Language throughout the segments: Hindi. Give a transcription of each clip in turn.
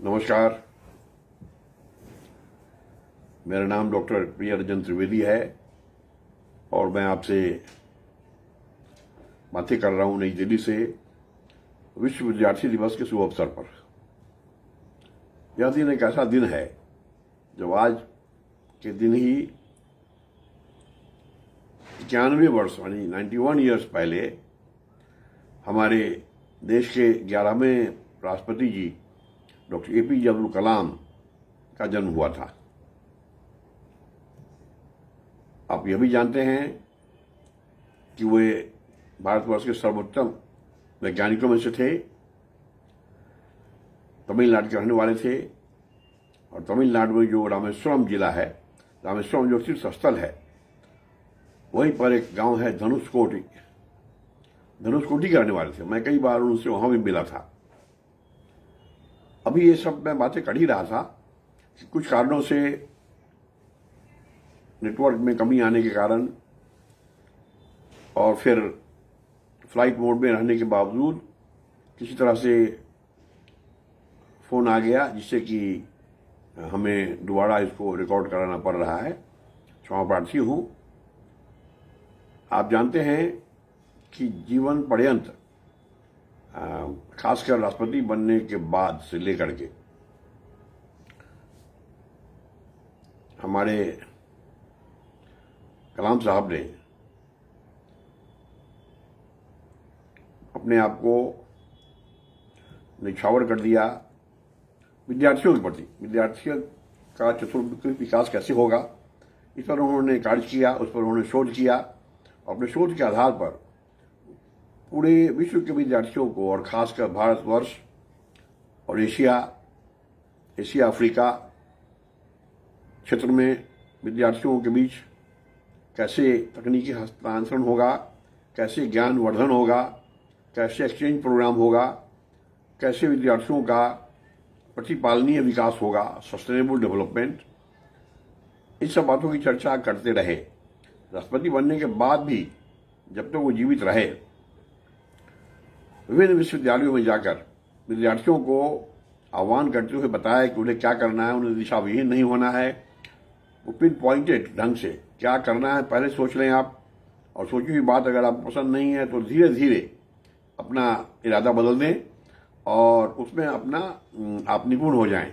नमस्कार। मेरा नाम डॉक्टर प्रियरंजन त्रिवेदी है और मैं आपसे बातें कर रहा हूं नई दिल्ली से विश्व विद्यार्थी दिवस के शुभ अवसर पर। यह दिन एक ऐसा दिन है जब आज के दिन ही 91 वर्ष यानी 91 ईयर्स पहले हमारे देश के 11वें राष्ट्रपति जी डॉक्टर APJ अब्दुल कलाम का जन्म हुआ था। आप यह भी जानते हैं कि वे भारतवर्ष के सर्वोत्तम वैज्ञानिकों में से थे, तमिलनाडु के रहने वाले थे और तमिलनाडु में जो रामेश्वरम जिला है, रामेश्वरम जो तीर्थ स्थल है, वहीं पर एक गांव है धनुषकोटी के रहने वाले थे। मैं कई बार उनसे वहां भी मिला था। अभी ये सब मैं बातें कर ही रहा था कि कुछ कारणों से नेटवर्क में कमी आने के कारण और फिर फ्लाइट मोड में रहने के बावजूद किसी तरह से फोन आ गया जिससे कि हमें दोबारा इसको रिकॉर्ड कराना पड़ रहा है। क्षमा प्रार्थी हूं। आप जानते हैं कि जीवन पर्यंत खासकर राष्ट्रपति बनने के बाद से लेकर के हमारे कलाम साहब ने अपने आप को निछावर कर दिया विद्यार्थियों के प्रति। विद्यार्थियों का चतुर्मुखी विकास कैसे होगा, इस पर उन्होंने कार्य किया, उस पर उन्होंने शोध किया और अपने शोध के आधार पर पूरे विश्व के विद्यार्थियों को और खासकर भारतवर्ष और एशिया अफ्रीका क्षेत्र में विद्यार्थियों के बीच कैसे तकनीकी हस्तांतरण होगा, कैसे ज्ञान वर्धन होगा, कैसे एक्सचेंज प्रोग्राम होगा, कैसे विद्यार्थियों का प्रतिपालनीय विकास होगा, सस्टेनेबल डेवलपमेंट, इन सब बातों की चर्चा करते रहे। राष्ट्रपति बनने के बाद भी जब तक वो जीवित रहे विभिन्न विश्वविद्यालयों में जाकर विद्यार्थियों को आह्वान करते हुए बताया कि उन्हें क्या करना है, उन्हें दिशा विहीन नहीं होना है। वो पिन पॉइंटेड ढंग से क्या करना है पहले सोच लें आप, और सोची हुई बात अगर आपको पसंद नहीं है तो धीरे धीरे अपना इरादा बदल दें और उसमें अपना आप निपुण हो जाएं।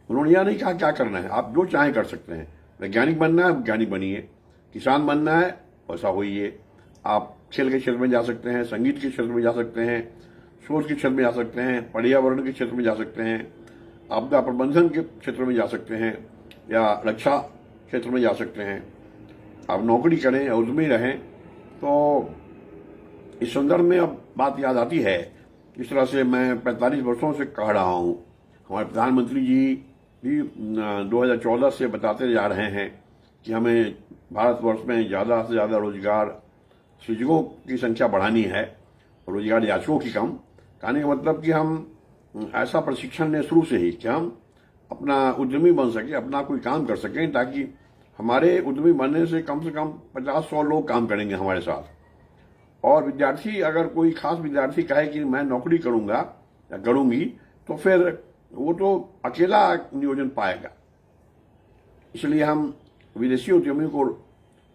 उन्होंने यह नहीं कहा क्या करना है, आप जो चाहें कर सकते हैं। वैज्ञानिक बनना है वैज्ञानिक बनिए, किसान बनना है वैसा होइए। आप खेल के क्षेत्र में जा सकते हैं, संगीत के क्षेत्र में जा सकते हैं, शोध के क्षेत्र में जा सकते हैं, पर्यावरण के क्षेत्र में जा सकते हैं, आपदा प्रबंधन के क्षेत्र में जा सकते हैं या रक्षा क्षेत्र में जा सकते हैं। आप नौकरी करें या उद्यमी रहें। तो इस संदर्भ में अब बात याद आती है, जिस तरह से मैं 45 वर्षों से कह रहा हूं, हमारे प्रधानमंत्री जी भी 2014 से बताते जा रहे हैं कि हमें भारतवर्ष में ज़्यादा से ज़्यादा रोजगार सृजकों की संख्या बढ़ानी है, रोजगार याचकों की कम। कहने का मतलब कि हम ऐसा प्रशिक्षण लें शुरू से ही कि हम अपना उद्यमी बन सके, अपना कोई काम कर सकें, ताकि हमारे उद्यमी बनने से कम 50-100 लोग काम करेंगे हमारे साथ। और विद्यार्थी, अगर कोई खास विद्यार्थी कहे कि मैं नौकरी करूंगा या करूंगी, तो फिर वो तो अकेला नियोजन पाएगा। इसलिए हम विदेशी उद्यमियों को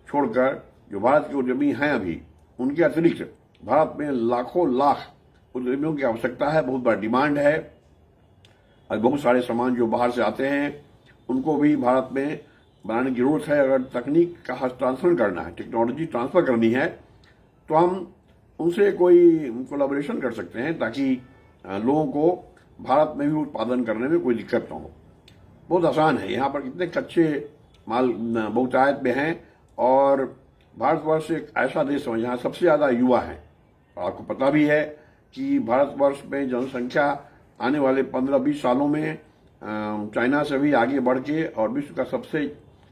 छोड़कर जो भारत के उद्यमी हैं अभी, उनके अतिरिक्त भारत में लाखों लाख उद्यमियों की आवश्यकता है। बहुत बड़ा डिमांड है और बहुत सारे सामान जो बाहर से आते हैं उनको भी भारत में बनाने की जरूरत है। अगर तकनीक का हस्तांतरण करना है, टेक्नोलॉजी ट्रांसफर करनी है, तो हम उनसे कोई कोलैबोरेशन कर सकते हैं ताकि लोगों को भारत में भी उत्पादन करने में कोई दिक्कत न हो। बहुत आसान है। यहाँ पर कितने कच्चे माल बहुतायत में हैं और भारतवर्ष एक ऐसा देश है जहाँ सबसे ज्यादा युवा हैं। आपको पता भी है कि भारतवर्ष में जनसंख्या आने वाले 15-20 सालों में चाइना से भी आगे बढ़ के और विश्व का सबसे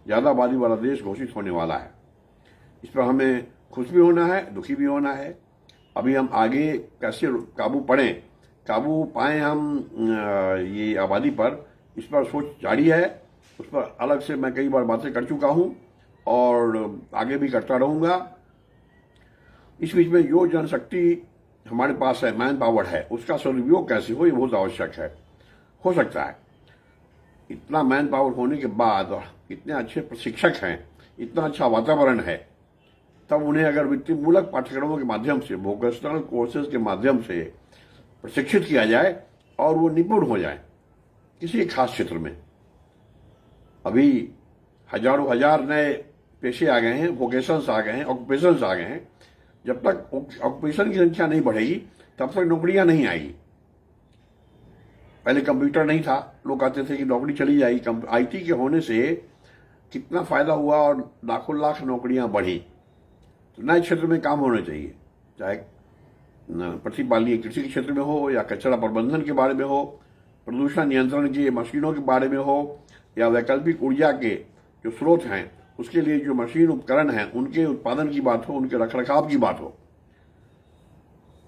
ज्यादा आबादी वाला देश घोषित होने वाला है। इस पर हमें खुश भी होना है, दुखी भी होना है। अभी हम आगे कैसे काबू पाएं हम ये आबादी पर, इस पर सोच जारी है। उस पर अलग से मैं कई बार बातें कर चुका हूं और आगे भी करता रहूंगा। इस बीच में जो जनशक्ति हमारे पास है, मैन पावर है, उसका सदुपयोग कैसे हो, ये बहुत आवश्यक है। हो सकता है इतना मैन पावर होने के बाद और इतने अच्छे प्रशिक्षक हैं, इतना अच्छा वातावरण है, तब उन्हें अगर वृत्तिमूलक पाठ्यक्रमों के माध्यम से, वोकेशनल कोर्सेज के माध्यम से प्रशिक्षित किया जाए और वो निपुण हो जाए किसी एक खास क्षेत्र में। अभी हजारों हजार नए पेशे आ गए हैं, वोकेशंस आ गए हैं, ऑक्यूपेशंस आ गए हैं। जब तक ऑक्यूपेशन की संख्या नहीं बढ़ेगी तब तक नौकरियां नहीं आएगी। पहले कंप्यूटर नहीं था, लोग कहते थे कि नौकरी चली जाएगी। आईटी के होने से कितना फायदा हुआ और लाखों लाख नौकरियां बढ़ी। तो नए क्षेत्र में काम होना चाहिए, चाहे प्रतिपालनीय कृषि के क्षेत्र में हो, या कचरा प्रबंधन के बारे में हो, प्रदूषण नियंत्रण की मशीनों के बारे में हो, या वैकल्पिक ऊर्जा के जो स्रोत हैं उसके लिए जो मशीन उपकरण हैं उनके उत्पादन की बात हो, उनके रखरखाव की बात हो।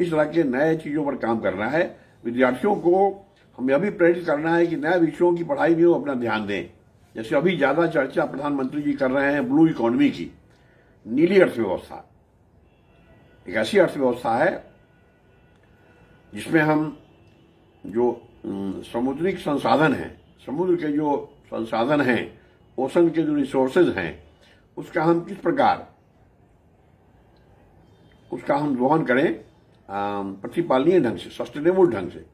इस तरह के नए चीजों पर काम करना है। विद्यार्थियों को हम यह भी प्रेरित करना है कि नए विषयों की पढ़ाई में वो अपना ध्यान दें। जैसे अभी ज्यादा चर्चा प्रधानमंत्री जी कर रहे हैं ब्लू इकोनॉमी की, नीली अर्थव्यवस्था। एक ऐसी अर्थव्यवस्था है जिसमें हम जो समुद्रिक संसाधन हैं, समुद्र के जो संसाधन हैं, ओशन के जो रिसोर्सेज हैं, उसका हम किस प्रकार उसका हम दोहन करें प्रतिपालनीय ढंग से, सस्टेनेबल ढंग से,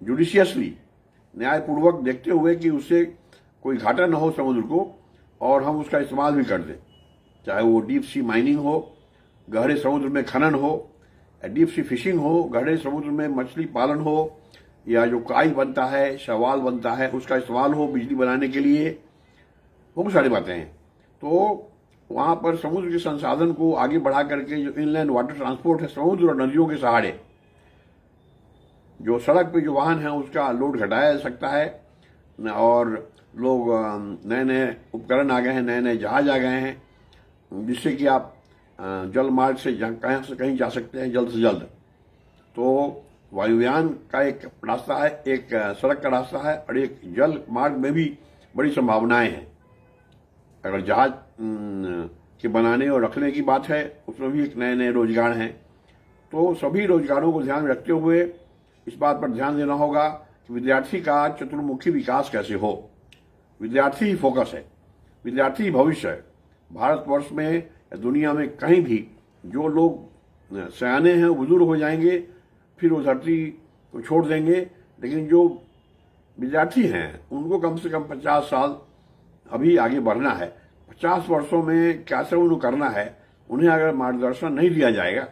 जुडिशियसली, न्यायपूर्वक देखते हुए कि उससे कोई घाटा न हो समुद्र को, और हम उसका इस्तेमाल भी कर दें। चाहे वो डीप सी माइनिंग हो, गहरे समुद्र में खनन हो, डीप सी फिशिंग हो, गहरे समुद्र में मछली पालन हो, या जो काई बनता है, शैवाल बनता है, उसका इस्तेमाल हो बिजली बनाने के लिए। बहुत सारी बातें हैं। तो वहां पर समुद्र के संसाधन को आगे बढ़ा करके जो इनलैंड वाटर ट्रांसपोर्ट है, समुद्र और नदियों के सहारे जो सड़क पे जो वाहन है उसका लोड घटाया जा सकता है, और लोग नए नए उपकरण आ गए हैं, नए नए जहाज आ गए हैं, जिससे कि आप जल मार्ग से कहीं से कहीं जा सकते हैं जल्द से जल्द। तो वायुयान का एक रास्ता है, एक सड़क का रास्ता है, और एक जल मार्ग में भी बड़ी संभावनाएं हैं। अगर जहाज के बनाने और रखने की बात है, उसमें भी एक नए नए रोजगार हैं। तो सभी रोजगारों को ध्यान में रखते हुए इस बात पर ध्यान देना होगा कि विद्यार्थी का चतुर्मुखी विकास कैसे हो। विद्यार्थी ही फोकस है, विद्यार्थी ही भविष्य है। भारतवर्ष में या दुनिया में कहीं भी जो लोग सयाने हैं, बुजुर्ग हो जाएंगे, फिर वो धरती को छोड़ देंगे, लेकिन जो विद्यार्थी हैं उनको कम से कम 50 साल अभी आगे बढ़ना है। 50 वर्षों में क्या सब उन्हें करना है, उन्हें अगर मार्गदर्शन नहीं दिया जाएगा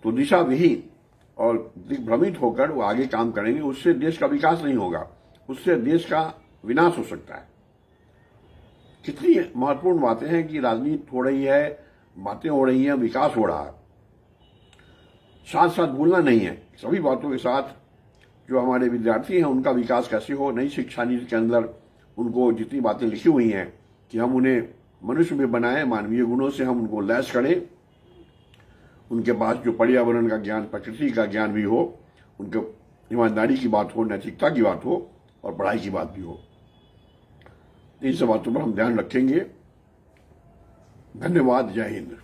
तो दिशा विहीन और दिग्भ्रमित होकर वो आगे काम करेंगे। उससे देश का विकास नहीं होगा, उससे देश का विनाश हो सकता है। कितनी महत्वपूर्ण बातें हैं कि राजनीति हो रही है, बातें हो रही हैं, विकास हो रहा है। साथ साथ भूलना नहीं है सभी बातों के साथ जो हमारे विद्यार्थी हैं उनका विकास कैसे हो। नई शिक्षा नीति के अंदर उनको जितनी बातें लिखी हुई हैं कि हम उन्हें मनुष्य में बनाएं, मानवीय गुणों से हम उनको लैस करें, उनके पास जो पर्यावरण का ज्ञान, प्रकृति का ज्ञान भी हो, उनके ईमानदारी की बात हो, नैतिकता की बात हो, और पढ़ाई की बात भी हो। इन सब बातों पर हम ध्यान रखेंगे। धन्यवाद। जय हिंद।